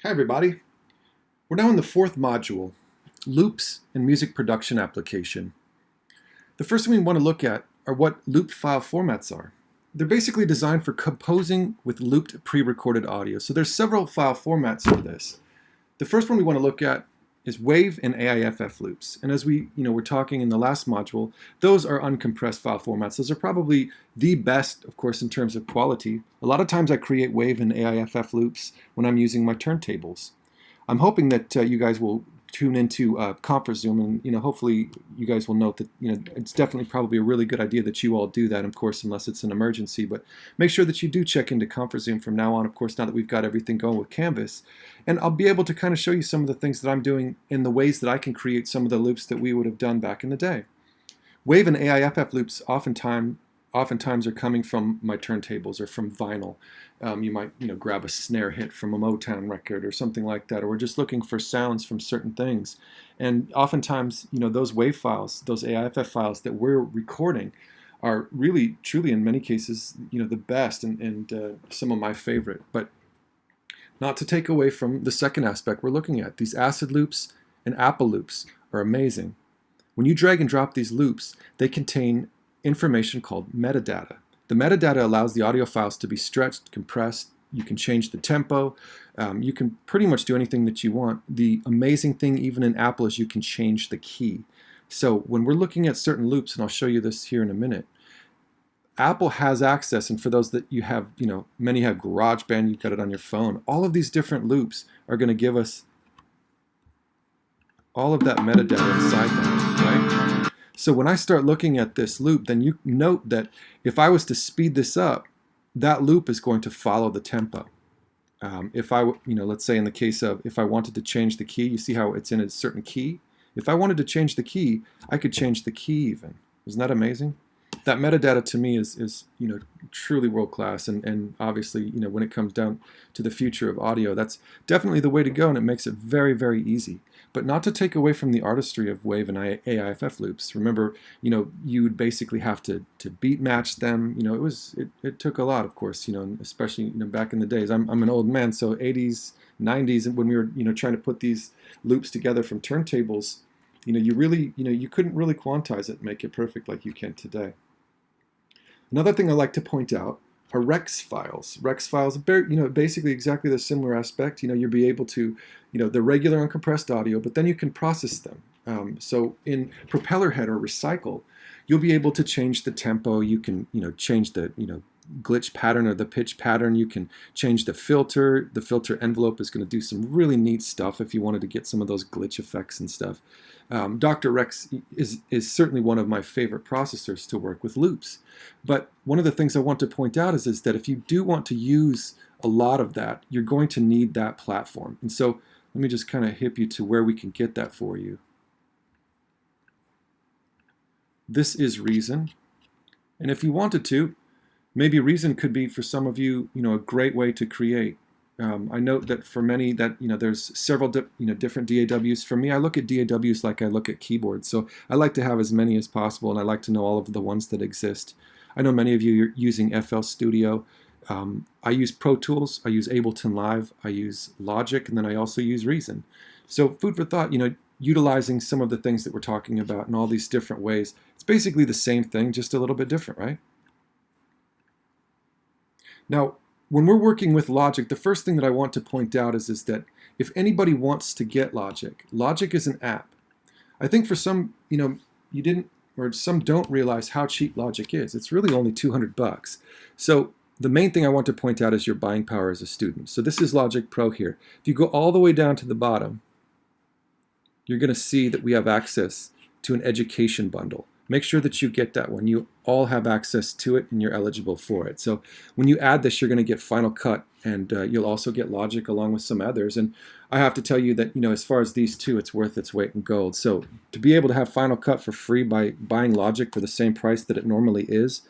Hi everybody. We're now in the fourth module, Loops and Music Production Application. The first thing we want to look at are what loop file formats are. They're basically designed for composing with looped pre-recorded audio. So there's several file formats for this. The first one we want to loop at is WAV and AIFF loops. And as we were talking in the last module, those are uncompressed file formats. Those are probably the best, of course, in terms of quality. A lot of times I create WAV and AIFF loops when I'm using my turntables. I'm hoping that you guys will tune into ConferZoom, and hopefully you guys will note that it's definitely probably a really good idea that you all do that, of course, unless it's an emergency. But make sure that you do check into ConferZoom from now on, of course, now that we've got everything going with Canvas. And I'll be able to kind of show you some of the things that I'm doing in the ways that I can create some of the loops that we would have done back in the day. WAV and AIFF loops oftentimes are coming from my turntables or from vinyl. You might grab a snare hit from a Motown record or something like that, or we're just looking for sounds from certain things. And oftentimes, those WAV files, those AIFF files that we're recording are really, truly, in many cases, the best and some of my favorite. But not to take away from the second aspect we're looking at. These acid loops and Apple loops are amazing. When you drag and drop these loops, they contain information called metadata. The metadata allows the audio files to be stretched, compressed. You can change the tempo. You can pretty much do anything that you want. The amazing thing, even in Apple, is you can change the key. So when we're looking at certain loops, and I'll show you this here in a minute, Apple has access, and for those that you have, many have GarageBand, you've got it on your phone. All of these different loops are going to give us all of that metadata inside them, right? So when I start looking at this loop, then you note that if I was to speed this up, that loop is going to follow the tempo. If I, let's say in the case of if I wanted to change the key, you see how it's in a certain key? If I wanted to change the key, I could change the key even. Isn't that amazing? That metadata to me is truly world class, and obviously when it comes down to the future of audio, that's definitely the way to go, and it makes it very, very easy. But not to take away from the artistry of WAV and AIFF loops. Remember, you would basically have to beat match them. It took a lot, of course. Especially back in the days. I'm an old man, so 80s, 90s, when we were trying to put these loops together from turntables, you really you couldn't really quantize it and make it perfect like you can today. Another thing I like to point out are Rex files. Rex files, basically exactly the similar aspect. You'll be able to, the regular uncompressed audio, but then you can process them. So in Propellerhead or Recycle, you'll be able to change the tempo. You can, change the, glitch pattern or the pitch pattern. You can change the filter. The filter envelope is going to do some really neat stuff if you wanted to get some of those glitch effects and stuff. Dr. Rex is certainly one of my favorite processors to work with loops. But one of the things I want to point out is that if you do want to use a lot of that, you're going to need that platform. And so let me just kind of hip you to where we can get that for you. This is Reason. And if you wanted to, maybe Reason could be for some of you, a great way to create. I note that for many that there's several different DAWs. For me, I look at DAWs like I look at keyboards. So I like to have as many as possible, and I like to know all of the ones that exist. I know many of you are using FL Studio. I use Pro Tools. I use Ableton Live. I use Logic, and then I also use Reason. So food for thought. Utilizing some of the things that we're talking about in all these different ways. It's basically the same thing, just a little bit different, right? Now, when we're working with Logic, the first thing that I want to point out is that if anybody wants to get Logic, Logic is an app. I think for some, you didn't, or some don't realize how cheap Logic is. It's really only $200. So the main thing I want to point out is your buying power as a student. So this is Logic Pro here. If you go all the way down to the bottom, you're going to see that we have access to an education bundle. Make sure that you get that one. You all have access to it and you're eligible for it. So when you add this, you're going to get Final Cut, and you'll also get Logic along with some others. And I have to tell you that, as far as these two, it's worth its weight in gold. So to be able to have Final Cut for free by buying Logic for the same price that it normally is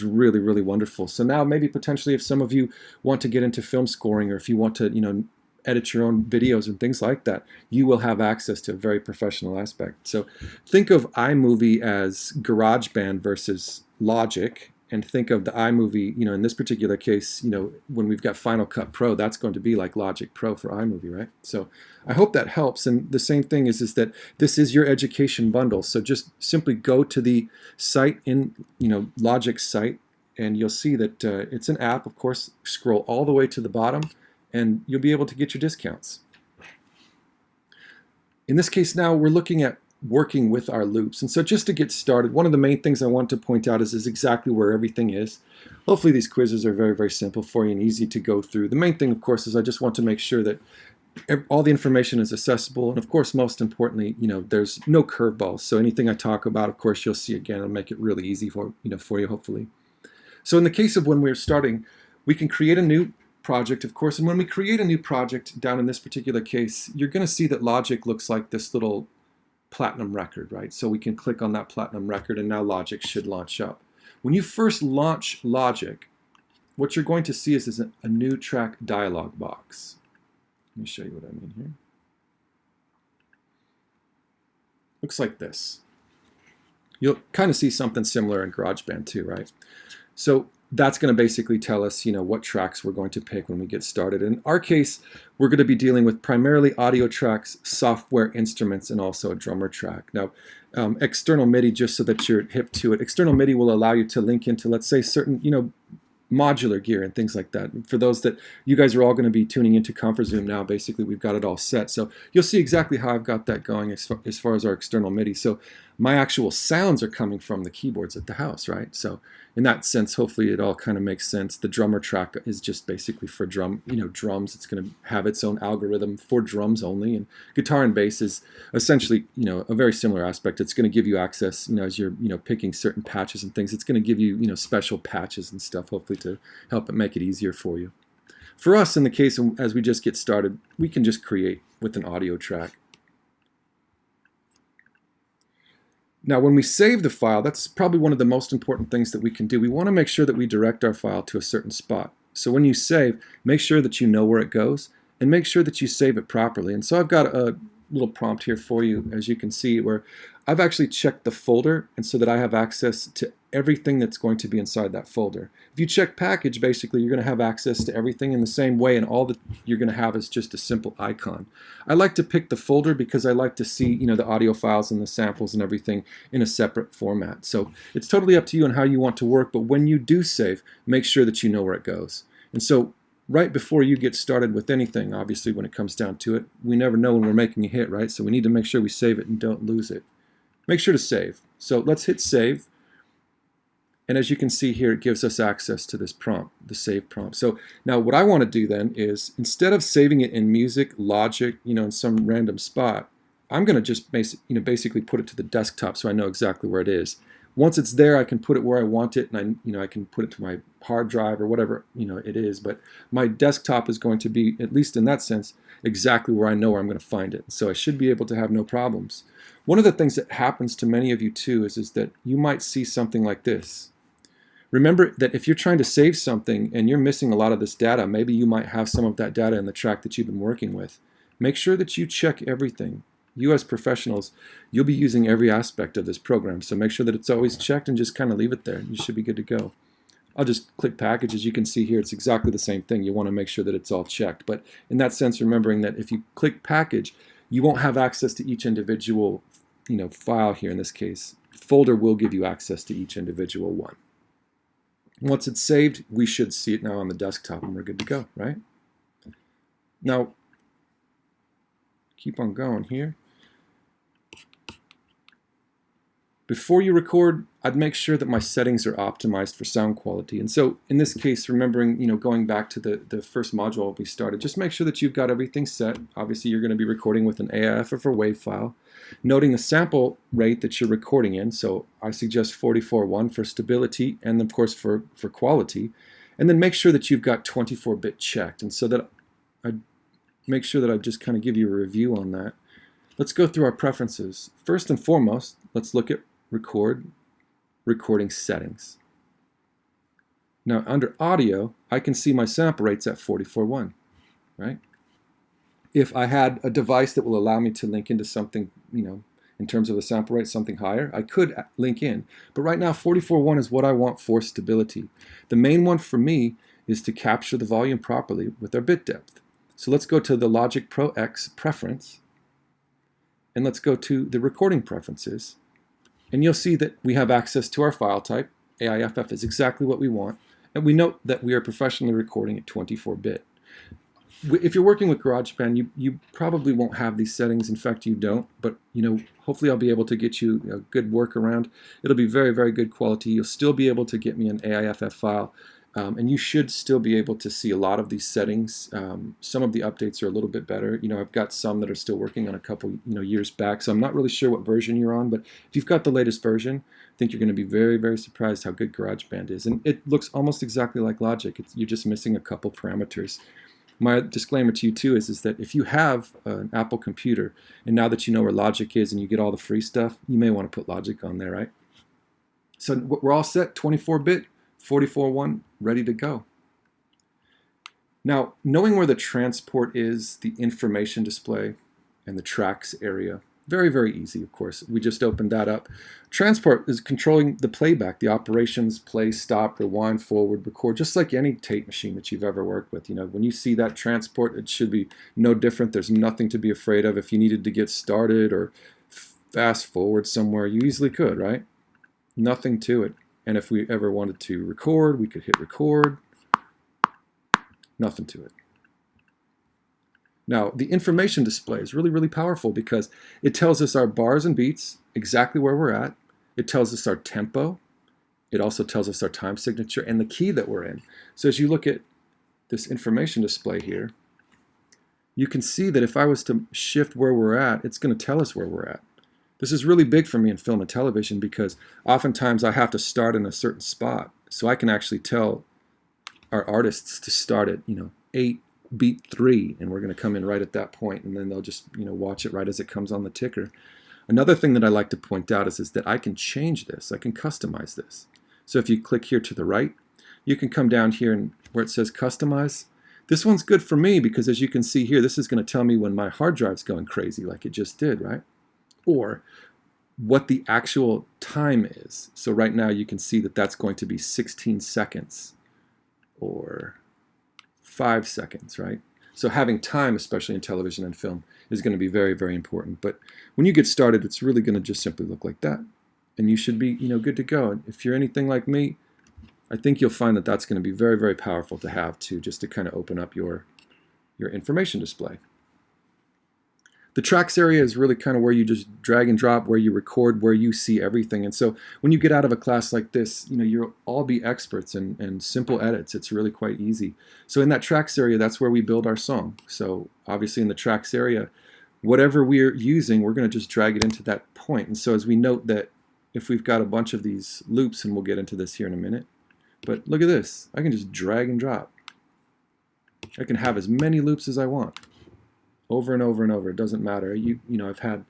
really, really wonderful. So now maybe potentially if some of you want to get into film scoring, or if you want to, edit your own videos and things like that, you will have access to a very professional aspect. So think of iMovie as GarageBand versus Logic, and think of the iMovie, in this particular case, when we've got Final Cut Pro, that's going to be like Logic Pro for iMovie, right? So I hope that helps. And the same thing is that this is your education bundle. So just simply go to the site in, Logic's site, and you'll see that it's an app. Of course, scroll all the way to the bottom, and you'll be able to get your discounts. In this case now, we're looking at working with our loops. And so just to get started, one of the main things I want to point out is exactly where everything is. Hopefully these quizzes are very, very simple for you and easy to go through. The main thing, of course, is I just want to make sure that all the information is accessible. And of course, most importantly, there's no curveballs. So anything I talk about, of course, you'll see again, it'll make it really easy for you, hopefully. So in the case of when we're starting, we can create a new project, of course. And when we create a new project down in this particular case, you're going to see that Logic looks like this little platinum record, right? So we can click on that platinum record, and now Logic should launch up. When you first launch Logic, what you're going to see is a new track dialog box. Let me show you what I mean here. Looks like this. You'll kind of see something similar in GarageBand too, right? So that's going to basically tell us, what tracks we're going to pick when we get started. In our case, we're going to be dealing with primarily audio tracks, software instruments, and also a drummer track. Now, external MIDI, just so that you're hip to it, external MIDI will allow you to link into, let's say, certain, modular gear and things like that. For those that you guys are all going to be tuning into ConferZoom now, basically we've got it all set. So you'll see exactly how I've got that going as far as our external MIDI. So my actual sounds are coming from the keyboards at the house, right? So in that sense, hopefully it all kind of makes sense. The drummer track is just basically for drums. It's going to have its own algorithm for drums only. And guitar and bass is essentially, a very similar aspect. It's going to give you access, as you're, picking certain patches and things. It's going to give you, special patches and stuff, hopefully to help it make it easier for you. For us, in the case as we just get started, we can just create with an audio track. Now, when we save the file, that's probably one of the most important things that we can do. We want to make sure that we direct our file to a certain spot. So when you save, make sure that you know where it goes, and make sure that you save it properly. And so I've got a little prompt here for you, as you can see, where I've actually checked the folder, and so that I have access to everything that's going to be inside that folder. If you check package, basically you're going to have access to everything in the same way, and all that you're going to have is just a simple icon. I like to pick the folder because I like to see, the audio files and the samples and everything in a separate format. So it's totally up to you on how you want to work, but when you do save, make sure that you know where it goes. And so right before you get started with anything, obviously when it comes down to it, we never know when we're making a hit, right? So we need to make sure we save it and don't lose it. Make sure to save. So let's hit save. And as you can see here, it gives us access to this prompt, the save prompt. So now what I want to do then is, instead of saving it in Music, Logic, in some random spot, I'm going to just basically put it to the desktop so I know exactly where it is. Once it's there, I can put it where I want it, and I can put it to my hard drive or whatever it is. But my desktop is going to be, at least in that sense, exactly where I know where I'm going to find it. So I should be able to have no problems. One of the things that happens to many of you too is that you might see something like this. Remember that if you're trying to save something and you're missing a lot of this data, maybe you might have some of that data in the track that you've been working with. Make sure that you check everything. You as professionals, you'll be using every aspect of this program, so make sure that it's always checked and just kind of leave it there. You should be good to go. I'll just click package. As you can see here, it's exactly the same thing. You want to make sure that it's all checked. But in that sense, remembering that if you click package, you won't have access to each individual file here in this case. Folder will give you access to each individual one. Once it's saved, we should see it now on the desktop, and we're good to go, right? Now, keep on going here. Before you record, I'd make sure that my settings are optimized for sound quality. And so in this case, remembering, going back to the first module we started, just make sure that you've got everything set. Obviously, you're going to be recording with an AIF or WAV file, noting the sample rate that you're recording in. So I suggest 44.1 for stability and, of course, for quality. And then make sure that you've got 24-bit checked. And so that I make sure that I just kind of give you a review on that. Let's go through our preferences. First and foremost, let's look at recording settings. Now under audio, I can see my sample rates at 44.1, right? If I had a device that will allow me to link into something, in terms of the sample rate, something higher, I could link in. But right now, 44.1 is what I want for stability. The main one for me is to capture the volume properly with our bit depth. So let's go to the Logic Pro X preference, and let's go to the recording preferences. And you'll see that we have access to our file type. AIFF is exactly what we want. And we note that we are professionally recording at 24-bit. If you're working with GarageBand, you probably won't have these settings. In fact, you don't. But hopefully I'll be able to get you a good workaround. It'll be very, very good quality. You'll still be able to get me an AIFF file. And you should still be able to see a lot of these settings. Some of the updates are a little bit better. I've got some that are still working on a couple years back, so I'm not really sure what version you're on, but if you've got the latest version, I think you're going to be very, very surprised how good GarageBand is. And it looks almost exactly like Logic. You're just missing a couple parameters. My disclaimer to you too is that if you have an Apple computer, and now that you know where Logic is and you get all the free stuff, you may want to put Logic on there, right? So we're all set, 24-bit. 44.1, ready to go. Now, knowing where the transport is, the information display, and the tracks area, very, very easy, of course. We just opened that up. Transport is controlling the playback, the operations, play, stop, rewind, forward, record, just like any tape machine that you've ever worked with. When you see that transport, it should be no different. There's nothing to be afraid of. If you needed to get started or fast forward somewhere, you easily could, right? Nothing to it. And if we ever wanted to record, we could hit record. Nothing to it. Now, the information display is really, really powerful because it tells us our bars and beats, exactly where we're at. It tells us our tempo. It also tells us our time signature and the key that we're in. So as you look at this information display here, you can see that if I was to shift where we're at, it's going to tell us where we're at. This is really big for me in film and television because oftentimes I have to start in a certain spot. So I can actually tell our artists to start at 8 beat 3, and we're going to come in right at that point, and then they'll just watch it right as it comes on the ticker. Another thing that I like to point out is that I can change this. I can customize this. So if you click here to the right, you can come down here and where it says customize. This one's good for me because as you can see here, this is going to tell me when my hard drive's going crazy like it just did, right? Or what the actual time is. So right now you can see that that's going to be 16 seconds or 5 seconds, right? So having time, especially in television and film, is going to be very, very important. But when you get started, it's really going to just simply look like that. And you should be, good to go. And if you're anything like me, I think you'll find that that's going to be very, very powerful to have too, just to kind of open up your information display. The tracks area is really kind of where you just drag and drop, where you record, where you see everything. And so when you get out of a class like this, you'll all be experts in simple edits. It's really quite easy. So in that tracks area, that's where we build our song. So obviously in the tracks area, whatever we're using, we're going to just drag it into that point. And so as we note that if we've got a bunch of these loops, and we'll get into this here in a minute, but look at this. I can just drag and drop. I can have as many loops as I want. Over and over and over. It doesn't matter. I've had,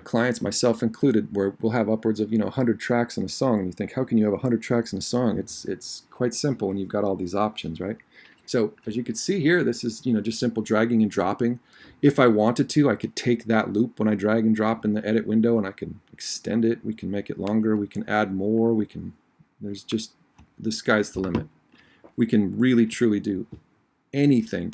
clients, myself included, where we'll have upwards of 100 tracks in a song, and you think, how can you have 100 tracks in a song? It's quite simple when you've got all these options, right? So as you can see here, this is just simple dragging and dropping. If I wanted to, I could take that loop when I drag and drop in the edit window, and I can extend it. We can make it longer. We can add more. There's just, the sky's the limit. We can really truly do anything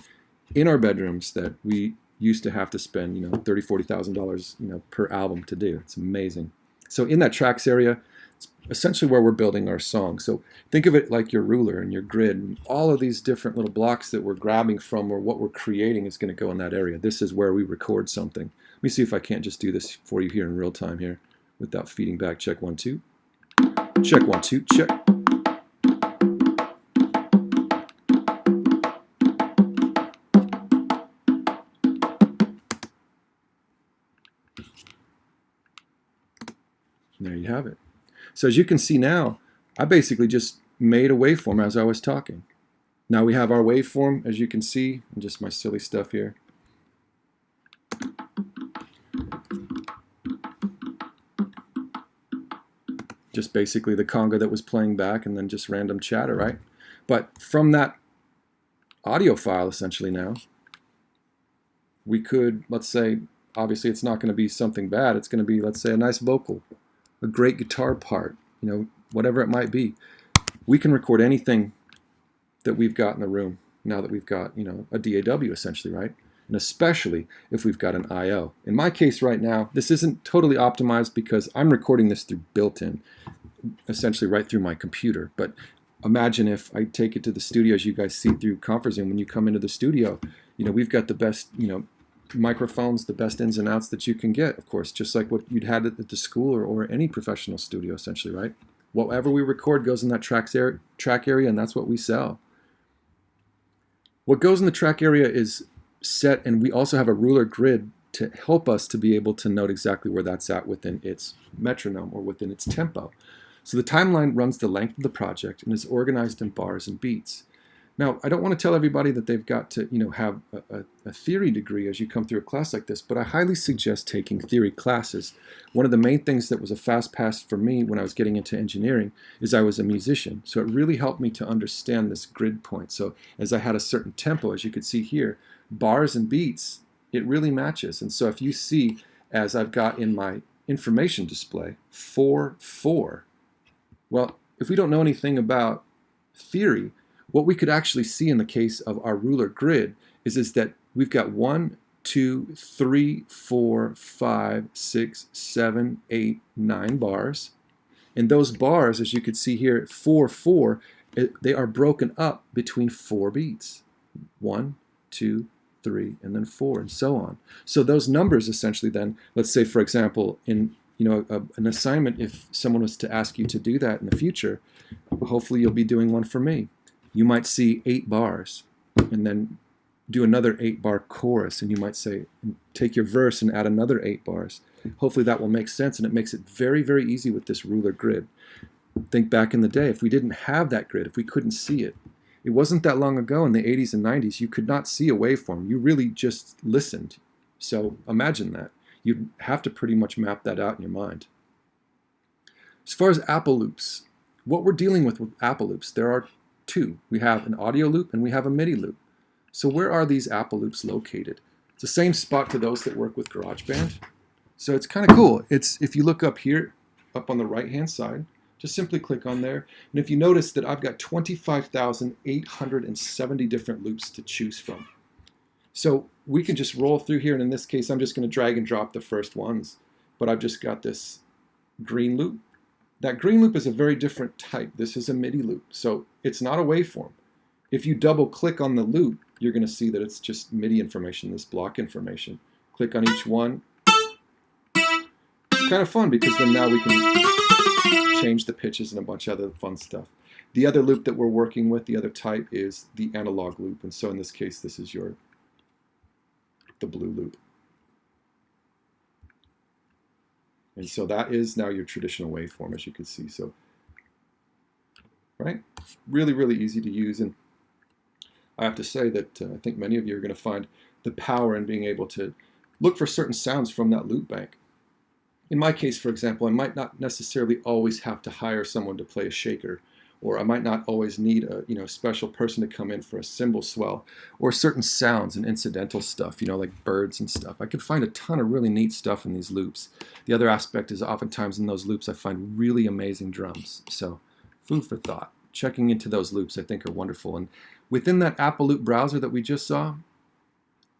in our bedrooms that we used to have to spend, $30,000-$40,000, per album to do. It's amazing. So in that tracks area, it's essentially where we're building our song. So think of it like your ruler and your grid, and all of these different little blocks that we're grabbing from, or what we're creating, is going to go in that area. This is where we record something. Let me see if I can't just do this for you here in real time here without feeding back. Check 1 2. Check 1 2. Check. And there you have it. So as you can see now, I basically just made a waveform as I was talking. Now we have our waveform, as you can see, and just my silly stuff here. Just basically the conga that was playing back, and then just random chatter, right? But from that audio file, essentially now, we could, let's say, obviously it's not going to be something bad. It's going to be, let's say, a nice vocal, a great guitar part, whatever it might be. We can record anything that we've got in the room now that we've got, a DAW essentially, right? And especially if we've got an I/O. In my case right now, this isn't totally optimized because I'm recording this through built-in, essentially right through my computer. But imagine if I take it to the studio, as you guys see through Conferzoom, when you come into the studio, we've got the best, microphones, the best ins and outs that you can get, of course, just like what you'd had at the school or any professional studio, essentially, right? Whatever we record goes in that track area, and that's what we sell. What goes in the track area is set, and we also have a ruler grid to help us to be able to note exactly where that's at within its metronome or within its tempo. So the timeline runs the length of the project and is organized in bars and beats. Now, I don't want to tell everybody that they've got to, have a theory degree as you come through a class like this, but I highly suggest taking theory classes. One of the main things that was a fast pass for me when I was getting into engineering is I was a musician. So it really helped me to understand this grid point. So as I had a certain tempo, as you could see here, bars and beats, it really matches. And so if you see, as I've got in my information display, 4/4, well, if we don't know anything about theory, what we could actually see in the case of our ruler grid is that we've got 1, 2, 3, 4, 5, 6, 7, 8, 9 bars. And those bars, as you can see here, 4/4, they are broken up between 4 beats. 1, 2, 3, and then 4, and so on. So those numbers essentially then, let's say for example, in an assignment, if someone was to ask you to do that in the future, hopefully you'll be doing one for me. You might see 8 bars and then do another 8-bar chorus, and you might say, take your verse and add another 8 bars. Hopefully that will make sense, and it makes it very, very easy with this ruler grid. Think back in the day, if we didn't have that grid, if we couldn't see it, it wasn't that long ago in the 80s and 90s, you could not see a waveform. You really just listened. So imagine that. You'd have to pretty much map that out in your mind. As far as Apple loops, what we're dealing with Apple loops, there are 2. We have an audio loop and we have a MIDI loop. So where are these Apple loops located? It's the same spot to those that work with GarageBand. So it's kind of cool. It's, if you look up here, up on the right-hand side, just simply click on there. And if you notice that I've got 25,870 different loops to choose from. So we can just roll through here, and in this case, I'm just going to drag and drop the first ones. But I've just got this green loop. That green loop is a very different type. This is a MIDI loop, so it's not a waveform. If you double click on the loop, you're going to see that it's just MIDI information, this block information. Click on each one. It's kind of fun because then now we can change the pitches and a bunch of other fun stuff. The other loop that we're working with, the other type, is the analog loop, and so in this case, this is the blue loop. And so that is now your traditional waveform, as you can see. So, right? Really, really easy to use. And I have to say that I think many of you are going to find the power in being able to look for certain sounds from that loop bank. In my case, for example, I might not necessarily always have to hire someone to play a shaker, or I might not always need a special person to come in for a cymbal swell, or certain sounds and incidental stuff, like birds and stuff. I could find a ton of really neat stuff in these loops. The other aspect is oftentimes in those loops I find really amazing drums. So food for thought. Checking into those loops I think are wonderful. And within that Apple Loop browser that we just saw,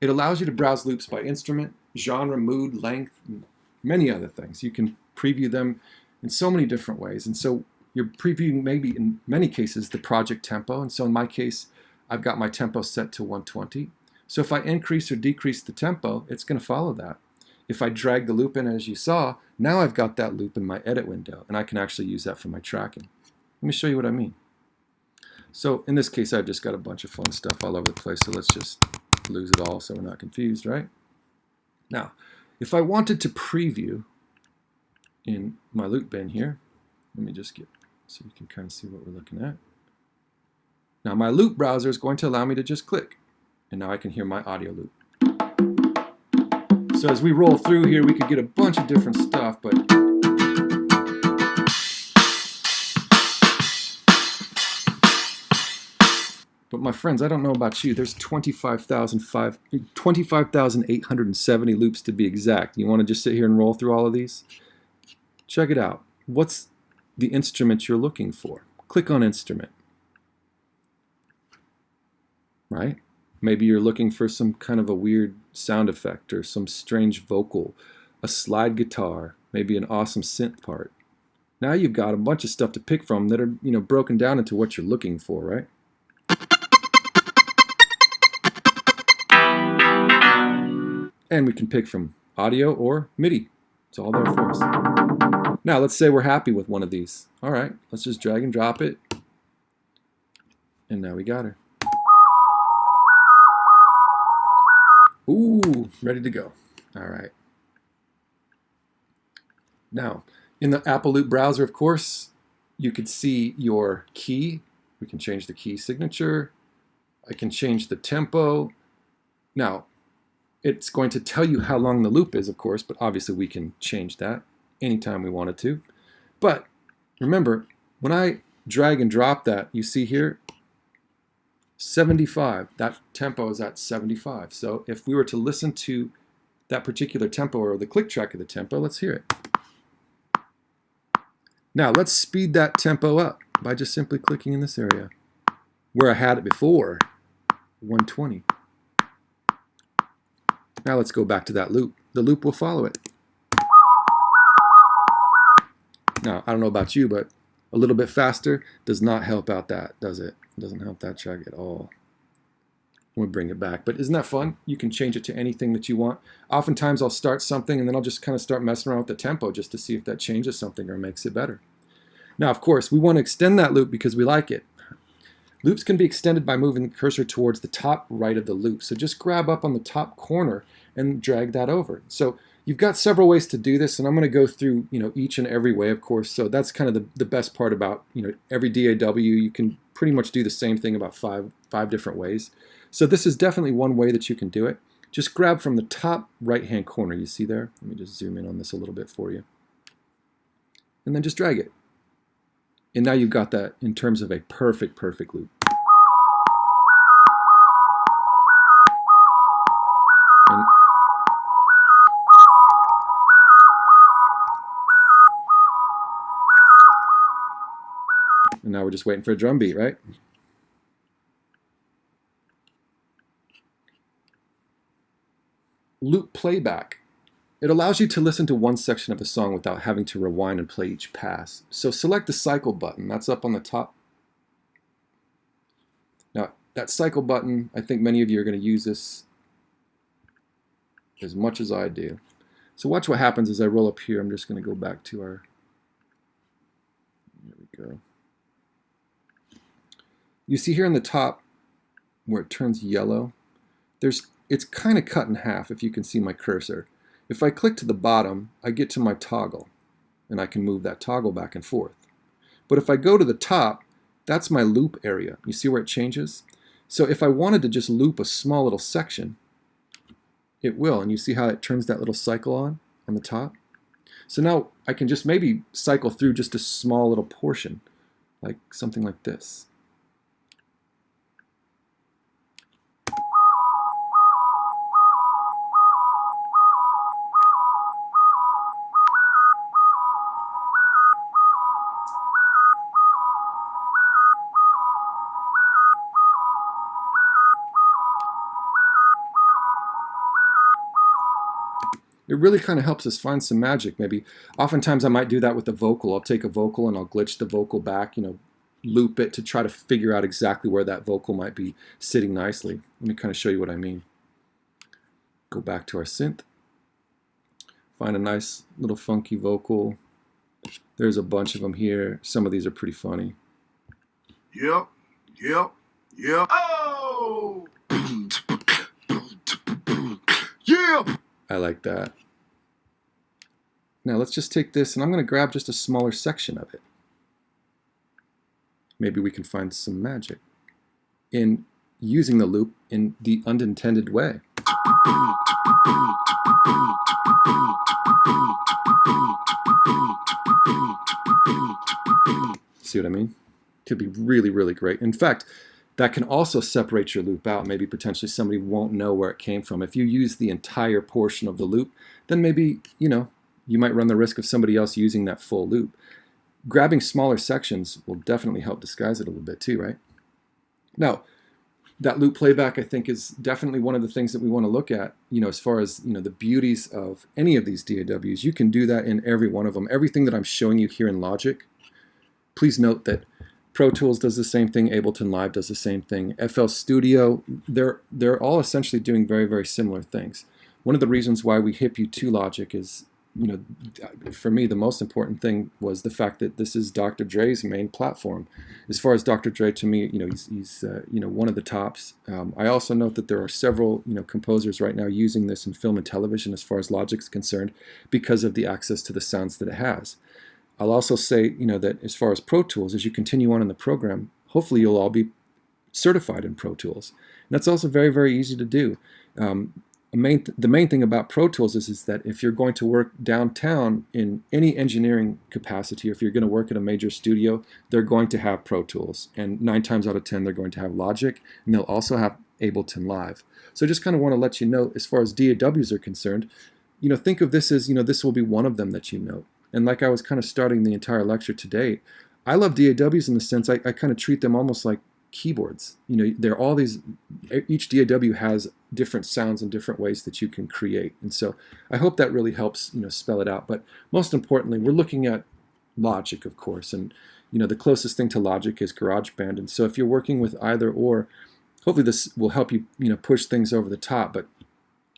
it allows you to browse loops by instrument, genre, mood, length, and many other things. You can preview them in so many different ways. And so you're previewing maybe in many cases the project tempo. And so in my case, I've got my tempo set to 120. So if I increase or decrease the tempo, it's going to follow that. If I drag the loop in, as you saw, now I've got that loop in my edit window, and I can actually use that for my tracking. Let me show you what I mean. So in this case, I've just got a bunch of fun stuff all over the place. So let's just lose it all so we're not confused, right? Now, if I wanted to preview in my loop bin here, let me just get, so you can kind of see what we're looking at. Now my loop browser is going to allow me to just click, and now I can hear my audio loop. So as we roll through here, we could get a bunch of different stuff, but But my friends, I don't know about you. There's 25,870 loops to be exact. You want to just sit here and roll through all of these? Check it out. What's the instrument you're looking for? Click on instrument. Right? Maybe you're looking for some kind of a weird sound effect or some strange vocal, a slide guitar, maybe an awesome synth part. Now you've got a bunch of stuff to pick from that are, broken down into what you're looking for, right? And we can pick from audio or MIDI. It's all there for us. Now let's say we're happy with one of these. All right, let's just drag and drop it. And now we got her. Ooh, ready to go. All right. Now, in the Apple Loop browser, of course, you could see your key. We can change the key signature. I can change the tempo. Now, it's going to tell you how long the loop is, of course, but obviously we can change that anytime we wanted to. But remember, when I drag and drop that, you see here, 75. That tempo is at 75. So if we were to listen to that particular tempo or the click track of the tempo, let's hear it. Now let's speed that tempo up by just simply clicking in this area where I had it before, 120. Now let's go back to that loop. The loop will follow it. Now, I don't know about you, but a little bit faster does not help out that, does it? It doesn't help that track at all. We'll bring it back. But isn't that fun? You can change it to anything that you want. Oftentimes I'll start something and then I'll just kind of start messing around with the tempo just to see if that changes something or makes it better. Now, of course, we want to extend that loop because we like it. Loops can be extended by moving the cursor towards the top right of the loop. So just grab up on the top corner and drag that over. So you've got several ways to do this, and I'm going to go through each and every way, of course. So that's kind of the best part about every DAW. You can pretty much do the same thing about five different ways. So this is definitely one way that you can do it. Just grab from the top right-hand corner. You see there? Let me just zoom in on this a little bit for you. And then just drag it. And now you've got that in terms of a perfect loop. And now we're just waiting for a drum beat, right? Loop playback. It allows you to listen to one section of a song without having to rewind and play each pass. So select the cycle button. That's up on the top. Now, that cycle button, I think many of you are going to use this as much as I do. So watch what happens as I roll up here. I'm just going to go back to our... There we go. You see here in the top where it turns yellow, it's kind of cut in half if you can see my cursor. If I click to the bottom, I get to my toggle, and I can move that toggle back and forth. But if I go to the top, that's my loop area. You see where it changes? So if I wanted to just loop a small little section, it will, and you see how it turns that little cycle on the top? So now I can just maybe cycle through just a small little portion, like something like this. It really kind of helps us find some magic. Maybe oftentimes I might do that with the vocal. I'll take a vocal and I'll glitch the vocal back, loop it to try to figure out exactly where that vocal might be sitting nicely. Let me kind of show you what I mean. Go back to our synth. Find a nice little funky vocal. There's a bunch of them here. Some of these are pretty funny. Yep. Oh! Yeah! I like that. Now let's just take this and I'm going to grab just a smaller section of it. Maybe we can find some magic in using the loop in the unintended way. See what I mean? Could be really, really great. In fact, That can also separate your loop out. Maybe potentially somebody won't know where it came from. If you use the entire portion of the loop, then maybe, you might run the risk of somebody else using that full loop. Grabbing smaller sections will definitely help disguise it a little bit too, right? Now, that loop playback, I think, is definitely one of the things that we want to look at, as far as, the beauties of any of these DAWs. You can do that in every one of them. Everything that I'm showing you here in Logic, please note that Pro Tools does the same thing, Ableton Live does the same thing, FL Studio, they're all essentially doing very, very similar things. One of the reasons why we hip you to Logic is, for me, the most important thing was the fact that this is Dr. Dre's main platform. As far as Dr. Dre, to me, he's one of the tops. I also note that there are several, composers right now using this in film and television as far as Logic's concerned because of the access to the sounds that it has. I'll also say, that as far as Pro Tools, as you continue on in the program, hopefully you'll all be certified in Pro Tools. And that's also very, very easy to do. The main thing about Pro Tools is that if you're going to work downtown in any engineering capacity, or if you're going to work at a major studio, they're going to have Pro Tools. And 9 times out of 10, they're going to have Logic, and they'll also have Ableton Live. So I just kind of want to let you know, as far as DAWs are concerned, think of this as, this will be one of them that you know. And like I was kind of starting the entire lecture today, I love DAWs in the sense I kind of treat them almost like keyboards. They're all these, each DAW has different sounds and different ways that you can create. And so I hope that really helps, spell it out. But most importantly, we're looking at Logic, of course. And, the closest thing to Logic is GarageBand. And so if you're working with either or, hopefully this will help you, push things over the top. But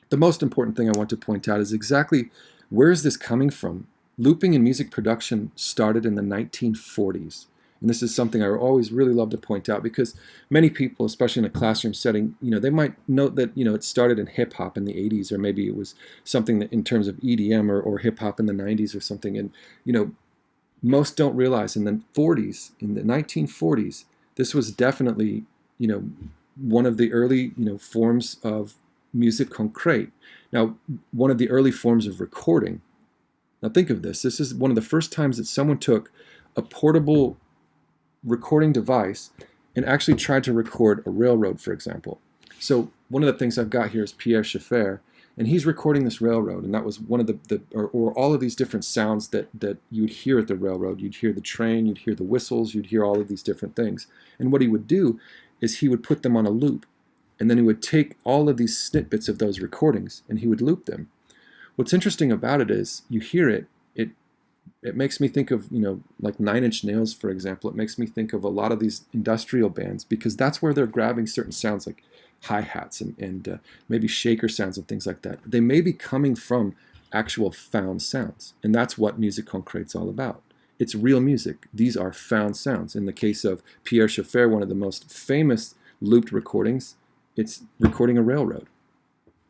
the most important thing I want to point out is exactly where is this coming from? Looping in music production started in the 1940s. And this is something I always really love to point out because many people, especially in a classroom setting, they might note that, it started in hip-hop in the 80s, or maybe it was something that in terms of EDM or hip-hop in the 90s or something. And, most don't realize in the 40s, in the 1940s, this was definitely, one of the early, forms of musique concrète. Now, one of the early forms of recording. Now think of this. This is one of the first times that someone took a portable recording device and actually tried to record a railroad, for example. So one of the things I've got here is Pierre Schaeffer, and he's recording this railroad, and that was one of or all of these different sounds that you would hear at the railroad. You'd hear the train, you'd hear the whistles, you'd hear all of these different things. And what he would do is he would put them on a loop, and then he would take all of these snippets of those recordings, and he would loop them. What's interesting about it is you hear it, it makes me think of, like Nine Inch Nails, for example. It makes me think of a lot of these industrial bands because that's where they're grabbing certain sounds like hi-hats and maybe shaker sounds and things like that. They may be coming from actual found sounds, and that's what musique concrète's all about. It's real music. These are found sounds. In the case of Pierre Schaeffer, one of the most famous looped recordings, it's recording a railroad.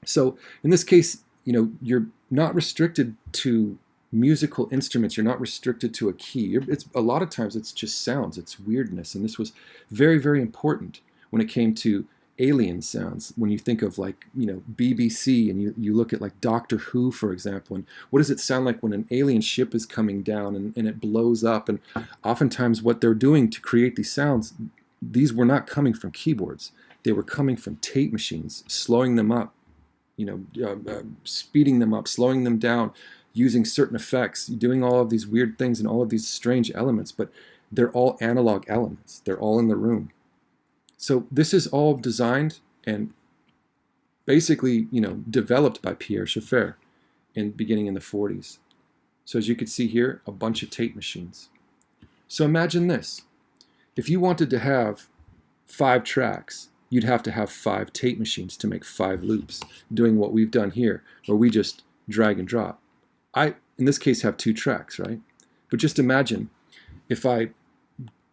So in this case, you're not restricted to musical instruments. You're not restricted to a key. A lot of times it's just sounds. It's weirdness. And this was very, very important when it came to alien sounds. When you think of like, BBC and you look at like Doctor Who, for example, and what does it sound like when an alien ship is coming down and it blows up? And oftentimes what they're doing to create these sounds, these were not coming from keyboards. They were coming from tape machines, slowing them up, speeding them up, slowing them down, using certain effects, doing all of these weird things and all of these strange elements, but they're all analog elements. They're all in the room. So this is all designed and basically, developed by Pierre Schaeffer beginning in the 40s. So as you can see here, a bunch of tape machines. So imagine this. If you wanted to have 5 tracks, you'd have to have 5 tape machines to make 5 loops, doing what we've done here, where we just drag and drop. I, in this case, have 2 tracks, right? But just imagine if I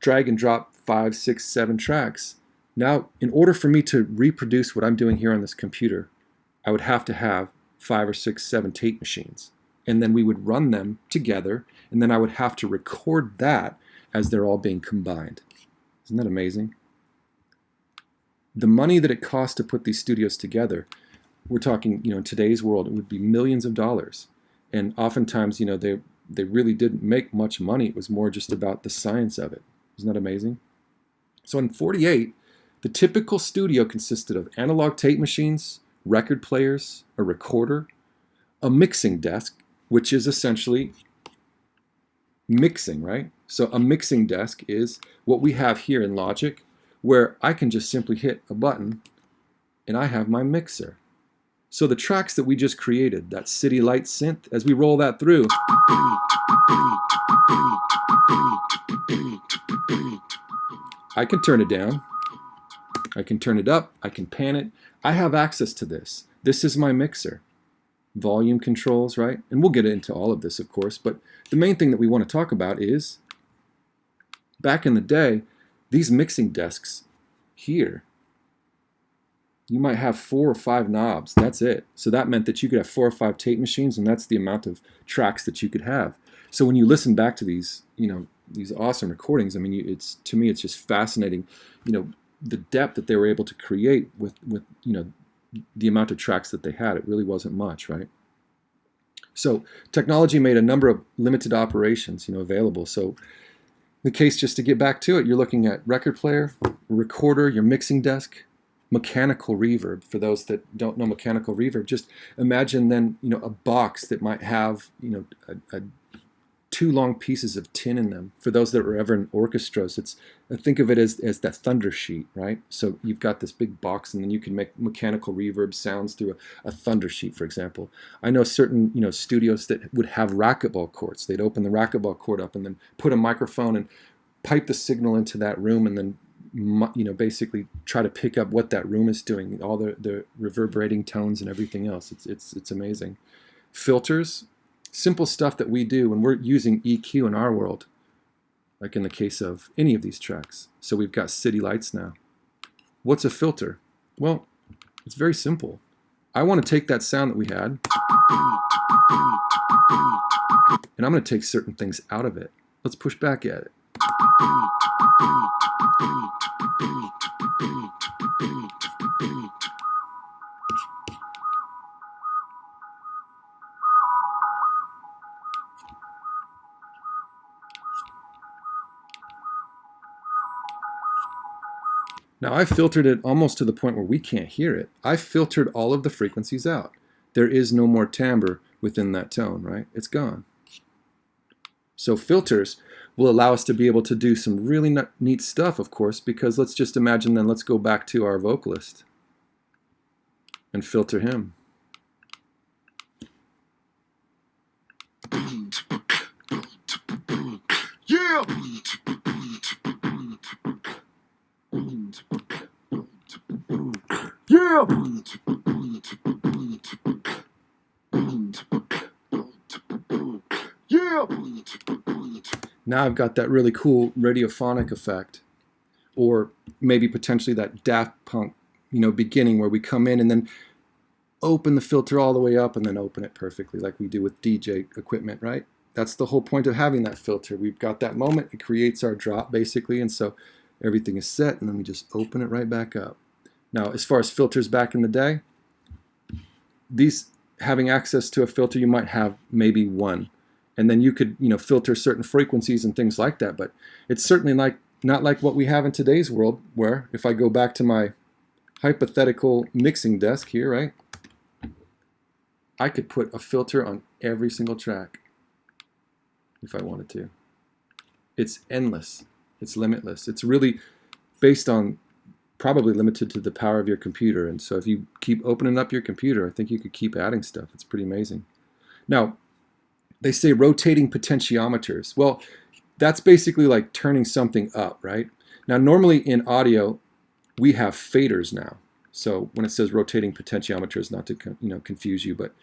drag and drop 5, 6, 7 tracks. Now, in order for me to reproduce what I'm doing here on this computer, I would have to have 5 or 6, 7 tape machines. And then we would run them together, and then I would have to record that as they're all being combined. Isn't that amazing? The money that it costs to put these studios together, we're talking, in today's world, it would be millions of dollars. And oftentimes, they really didn't make much money. It was more just about the science of it. Isn't that amazing? So in 48, The typical studio consisted of analog tape machines, record players, a recorder, a mixing desk, which is essentially mixing, right? So a mixing desk is what we have here in Logic, where I can just simply hit a button and I have my mixer. So the tracks that we just created, that City Light synth, as we roll that through, I can turn it down, I can turn it up, I can pan it. I have access to this. This is my mixer. Volume controls, right? And we'll get into all of this, of course, but the main thing that we want to talk about is, back in the day, these mixing desks here, you might have 4 or 5 knobs. That's it. So that meant that you could have 4 or 5 tape machines, and that's the amount of tracks that you could have. So when you listen back to these, these awesome recordings, I mean, it's, to me, it's just fascinating, the depth that they were able to create with the amount of tracks that they had. It really wasn't much, right? So technology made a number of limited operations, available. So the case, just to get back to it, you're looking at record player, recorder, your mixing desk, mechanical reverb. For those that don't know mechanical reverb, just imagine then, a box that might have, 2 long pieces of tin in them. For those that were ever in orchestras, think of it as that thunder sheet, right? So you've got this big box, and then you can make mechanical reverb sounds through a thunder sheet, for example. I know certain, studios that would have racquetball courts. They'd open the racquetball court up and then put a microphone and pipe the signal into that room, and then basically try to pick up what that room is doing, all the reverberating tones and everything else. It's amazing. Filters. Simple stuff that we do when we're using EQ in our world, like in the case of any of these tracks. So we've got City Lights now. What's a filter? Well, it's very simple. I want to take that sound that we had, and I'm going to take certain things out of it. Let's push back at it. Now I've filtered it almost to the point where we can't hear it. I've filtered all of the frequencies out. There is no more timbre within that tone, right? It's gone. So filters will allow us to be able to do some really neat stuff, of course, because let's just imagine then, let's go back to our vocalist and filter him. Yeah. Yeah. Yeah. Now I've got that really cool radiophonic effect, or maybe potentially that Daft Punk, beginning where we come in and then open the filter all the way up and then open it perfectly like we do with DJ equipment, right? That's the whole point of having that filter. We've got that moment, it creates our drop basically, and so everything is set, and then we just open it right back up. Now, as far as filters back in the day, these, having access to a filter, you might have maybe one, and then you could, filter certain frequencies and things like that. But it's certainly not like what we have in today's world, where if I go back to my hypothetical mixing desk here, right, I could put a filter on every single track if I wanted to. It's endless. It's limitless. It's really based on, probably limited to the power of your computer. And so if you keep opening up your computer, I think you could keep adding stuff. It's pretty amazing. Now, they say rotating potentiometers. Well, that's basically like turning something up, right? Now, normally in audio, we have faders now. So when it says rotating potentiometers, not to confuse you, but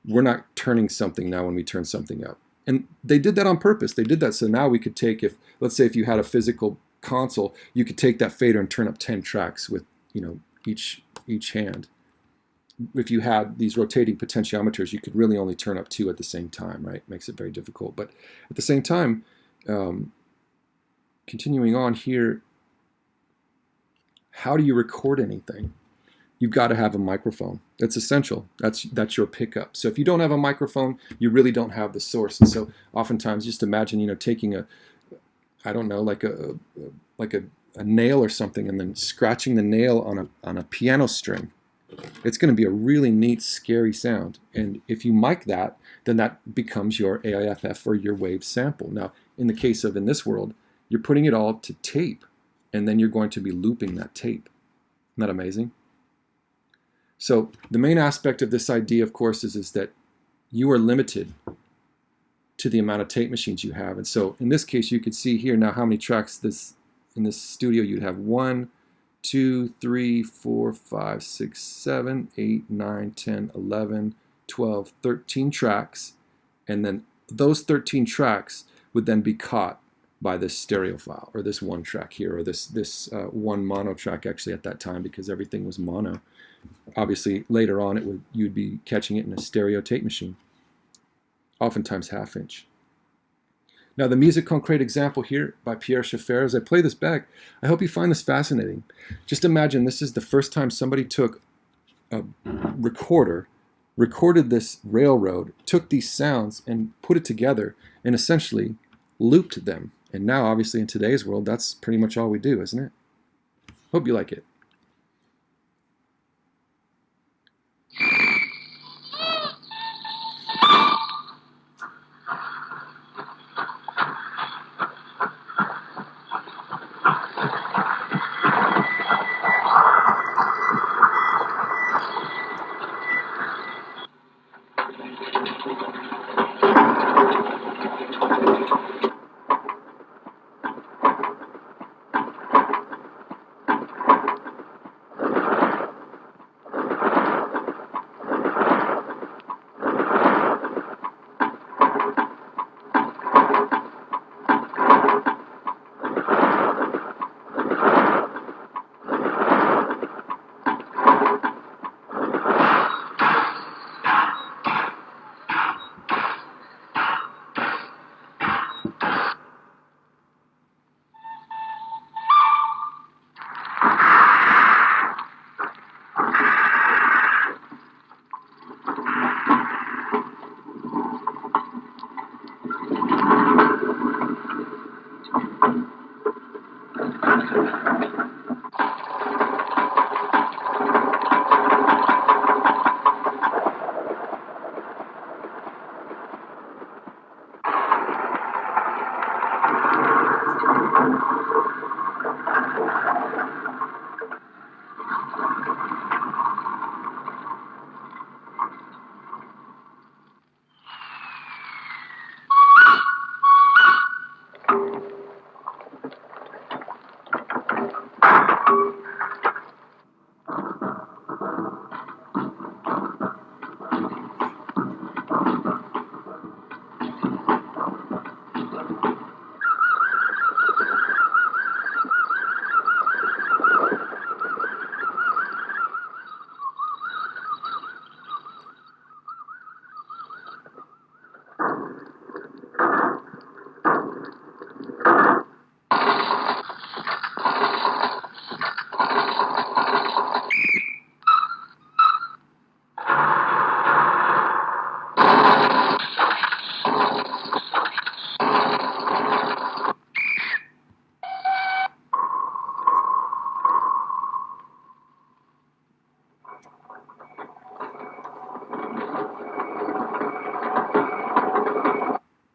we're not turning something now when we turn something up. And they did that on purpose. They did that so now we could take, let's say if you had a physical console, you could take that fader and turn up 10 tracks with each hand. If you had these rotating potentiometers, you could really only turn up 2 at the same time, right? Makes it very difficult. But at the same time, continuing on here, how do you record anything? You've got to have a microphone. That's essential. That's your pickup. So if you don't have a microphone, you really don't have the source. And so oftentimes, just imagine, taking a, I don't know, like a a nail or something and then scratching the nail on a piano string, it's going to be a really neat, scary sound. And if you mic that, then that becomes your AIFF or your wave sample. Now, in the case of in this world, you're putting it all to tape, and then you're going to be looping that tape. Isn't that amazing? So the main aspect of this idea, of course, is that you are limited to the amount of tape machines you have. And so in this case, you could see here now how many tracks in this studio you'd have. 1, 2, 3, 4, 5, 6, 7, 8, 9, 10, 11, 12, 13 tracks. And then those 13 tracks would then be caught by this stereo file, or this one track here, or this one mono track actually at that time, because everything was mono. Obviously, later on, you'd be catching it in a stereo tape machine, oftentimes half-inch. Now, the Musique Concrète example here by Pierre Schaeffer, as I play this back, I hope you find this fascinating. Just imagine this is the first time somebody took a recorder, recorded this railroad, took these sounds and put it together and essentially looped them. And now, obviously, in today's world, that's pretty much all we do, isn't it? Hope you like it.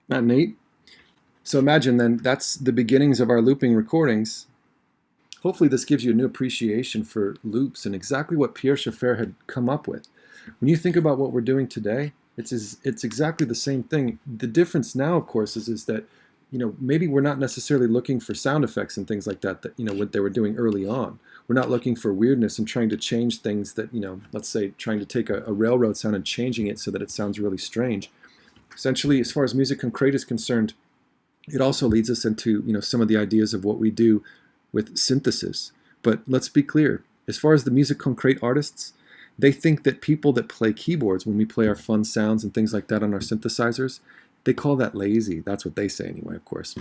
Not neat? So imagine then that's the beginnings of our looping recordings. Hopefully this gives you a new appreciation for loops and exactly what Pierre Schaeffer had come up with. When you think about what we're doing today, it's exactly the same thing. The difference now, of course, is that maybe we're not necessarily looking for sound effects and things like that what they were doing early on. We're not looking for weirdness and trying to change things that, let's say trying to take a railroad sound and changing it so that it sounds really strange. Essentially, as far as Musique Concrète is concerned, it also leads us into some of the ideas of what we do with synthesis. But let's be clear, as far as the Musique Concrète artists, they think that people that play keyboards, when we play our fun sounds and things like that on our synthesizers, they call that lazy. That's what they say anyway, of course.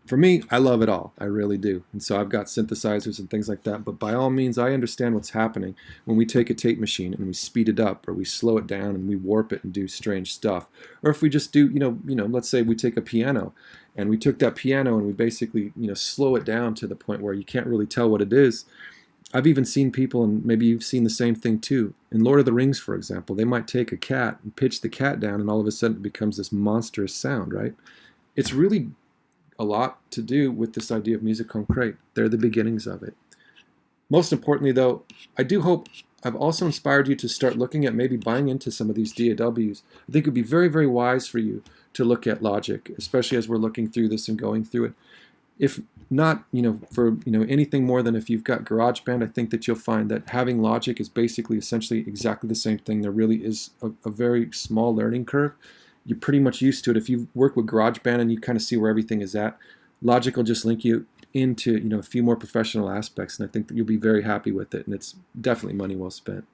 For me, I love it all. I really do. And so I've got synthesizers and things like that. But by all means, I understand what's happening when we take a tape machine and we speed it up, or we slow it down and we warp it and do strange stuff. Or if we just do, let's say we take a piano and we took that piano and we basically, slow it down to the point where you can't really tell what it is. I've even seen people, and maybe you've seen the same thing too. In Lord of the Rings, for example, they might take a cat and pitch the cat down, and all of a sudden it becomes this monstrous sound, right? It's really a lot to do with this idea of musique concrète. They're the beginnings of it. Most importantly, though, I do hope I've also inspired you to start looking at maybe buying into some of these DAWs. I think it would be very, very wise for you to look at Logic, especially as we're looking through this and going through it. If not, for anything more than if you've got GarageBand, I think that you'll find that having Logic is basically essentially exactly the same thing. There really is a very small learning curve. You're pretty much used to it. If you work with GarageBand and you kind of see where everything is at, Logic will just link you into a few more professional aspects, and I think that you'll be very happy with it, and it's definitely money well spent.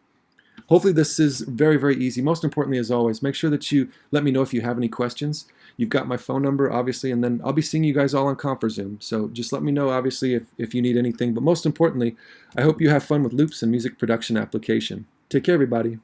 Hopefully this is very, very easy. Most importantly, as always, make sure that you let me know if you have any questions. You've got my phone number, obviously, and then I'll be seeing you guys all on ConferZoom. So just let me know, obviously, if you need anything. But most importantly, I hope you have fun with loops and music production application. Take care, everybody.